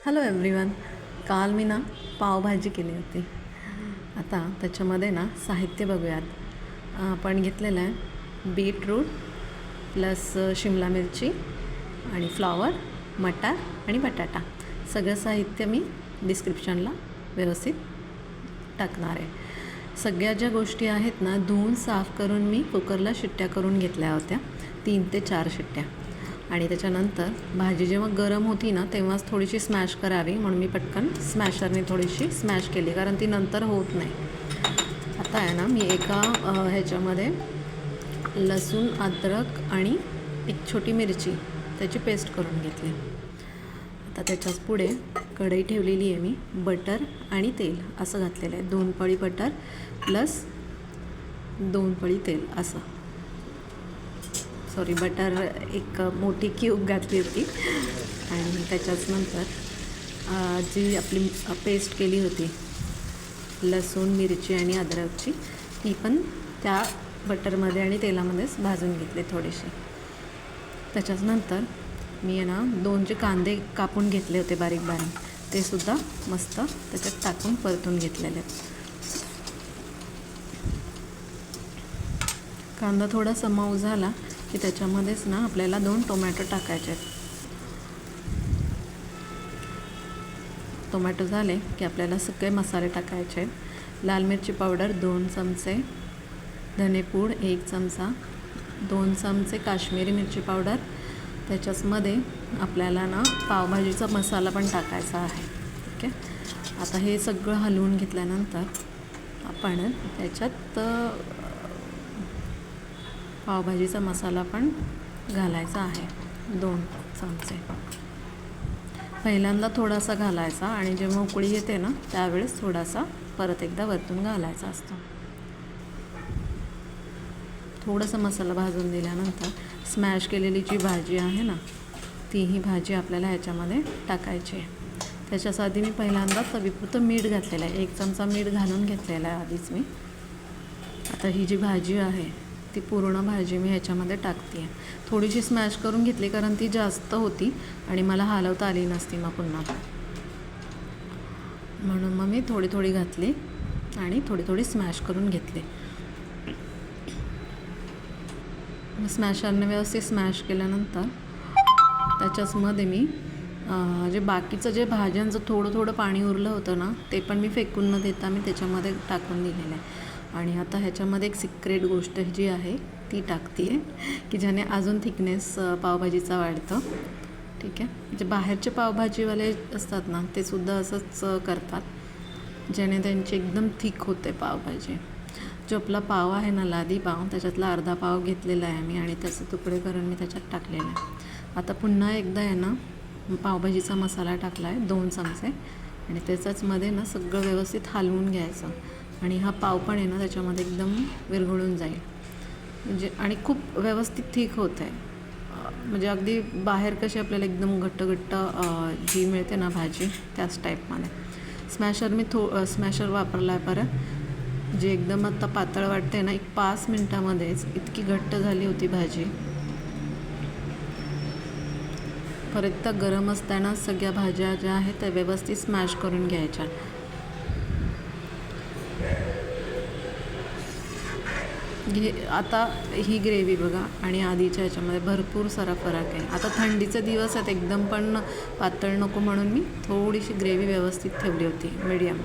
Hello everyone. काल मी पावभाजी केली होती. आता त्याच्यामध्ये साहित्य बघूयात. आपण घेतलेलं आहे बीटरूट प्लस शिमला मिरची आणि फ्लॉवर, मटार आणि बटाटा. सगळं साहित्य मी डिस्क्रिप्शनला व्यवस्थित टाकणार आहे. सगळ्या ज्या गोष्टी आहेत धुवून साफ करून मी कुकरला शिट्ट्या करून घेतल्या होत्या, 3 ते 4 शिट्ट्या. आणि त्याच्यानंतर भाजी जेव्हा गरम होती तेव्हाच थोडीशी स्मॅश करावी म्हणून मी पटकन स्मॅशरने थोडीशी स्मॅश केली, कारण ती नंतर होत नाही. आता आहे मी एका ह्याच्यामध्ये लसूण, अद्रक आणि एक छोटी मिरची त्याची पेस्ट करून घेतली. आता त्याच्याच पुढे कढई ठेवलेली आहे मी. बटर आणि तेल असं घातलेलं आहे. 2 पळी बटर प्लस 2 पळी तेल असं. बटर एक मोठी क्यूब घातली होती. आणि त्याच्याच नंतर जी आपली पेस्ट केली होती लसूण, मिरची आणि अद्रकची, ती पण त्या बटरमध्ये आणि तेलामध्येच भाजून घेतली थोडीशी. त्याच्याच नंतर मी 2 कांदे कापून घेतले होते बारीक बारीक, ते सुद्धा मस्त त्याच्यात टाकून परतून घेतलेले आहेत. कांदा थोडासा मऊ झाला की त्याच्यामध्येच आपल्याला 2 टोमॅटो टाकायचे आहेत. टोमॅटो झाले की आपल्याला सगळे मसाले टाकायचे आहेत. लाल मिरची पावडर 2 चमचे, धनेपूड 1 चमचा, 2 चमचे काश्मीरी मिरची पावडर. त्याच्याचमध्ये आपल्याला पावभाजीचा मसाला पण टाकायचा आहे. ठीक आहे. आता हे सगळं हलवून घेतल्यानंतर आपण त्याच्यात पावभाजीचा मसाला पण घालायचा आहे. 2 चमचे पहिल्यांदा थोडासा घालायचा आणि जेव्हा उकळी येते त्यावेळेस थोडासा परत एकदा वरतून घालायचा असतो. थोडासा मसाला भाजून दिल्यानंतर स्मॅश केलेली जी भाजी आहे तीही भाजी आपल्याला ह्याच्यामध्ये टाकायची आहे. त्याच्यासाठी मी पहिल्यांदा चवीपुरतं मीठ घातलेलं आहे. 1 चमचा मीठ घालून घेतलेला आहे आधीच मी. आता ही जी भाजी आहे ती पूर्ण भाजी मी ह्याच्यामध्ये टाकते आहे. थोडीशी स्मॅश करून घेतली कारण ती जास्त होती आणि मला हलवता आली नसती मग पुन्हा, म्हणून मग मी थोडी थोडी घातली आणि थोडी थोडी स्मॅश करून घेतली. स्मॅशरने व्यवस्थित स्मॅश केल्यानंतर त्याच्याचमध्ये मी जे बाकीचं जे भाज्यांचं थोडं थोडं पाणी उरलं होतं ते पण मी फेकून न देता मी त्याच्यामध्ये टाकून दिलेलं आहे. आणि आता ह्याच्यामध्ये एक सिक्रेट गोष्ट जी आहे ती टाकते आहे की ज्याने अजून थिकनेस पावभाजीचा वाढतं. ठीक आहे. जे बाहेरचे पावभाजीवाले असतात ते सुद्धा असंच करतात, ज्याने त्यांची एकदम थिक होते पावभाजी. जो आपला पाव आहे लादी पाव, त्याच्यातला अर्धा पाव घेतलेला आहे मी आणि त्याचे तुकडे करून मी त्याच्यात टाकलेले आहे. आता पुन्हा एकदा पावभाजीचा मसाला टाकला आहे 2 चमचे आणि त्याच्याचमध्ये सगळं व्यवस्थित हलवून घ्यायचं. आणि हा पाव पण त्याच्यामध्ये एकदम विरघळून जाईल म्हणजे, आणि खूप व्यवस्थित थिक होत आहे. म्हणजे अगदी बाहेर कशी आपल्याला एकदम घट्ट जी मिळते भाजी त्याच टाईपमध्ये. स्मॅशर मी स्मॅशर वापरला आहे परत. जे एकदम आत्ता पातळ वाटते 5 मिनटामध्येच इतकी घट्ट झाली होती भाजी. परत एकदा गरम असताना सगळ्या भाज्या ज्या आहेत त्या व्यवस्थित स्मॅश करून घ्यायच्या. आता ही ग्रेव्ही बघा आणि आधीच्या ह्याच्यामध्ये भरपूर सारा फरक आहे. आता थंडीचे दिवस आहेत, एकदम पण पातळ नको म्हणून मी थोडीशी ग्रेव्ही व्यवस्थित ठेवली होती मीडियम,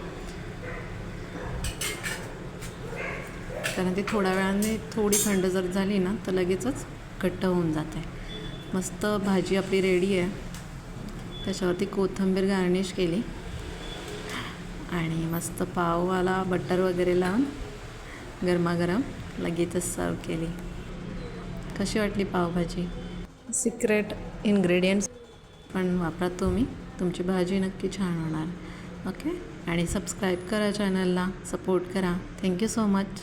कारण ती थोड्या वेळाने थोडी थंड जर झाली तर लगेचच घट्ट होऊन जाते. मस्त भाजी आपली रेडी आहे. त्याच्यावरती कोथिंबीर गार्निश केली आणि मस्त पाववाला बटर वगैरे लावून गरमागरम लगेचच सर्व केली. कशी वाटली पावभाजी? सिक्रेट इन्ग्रेडियंट्स पण वापरा तुम्ही, तुमची भाजी नक्की छान होणार. ओके. आणि सबस्क्राईब करा चॅनलला, सपोर्ट करा. Thank you so much.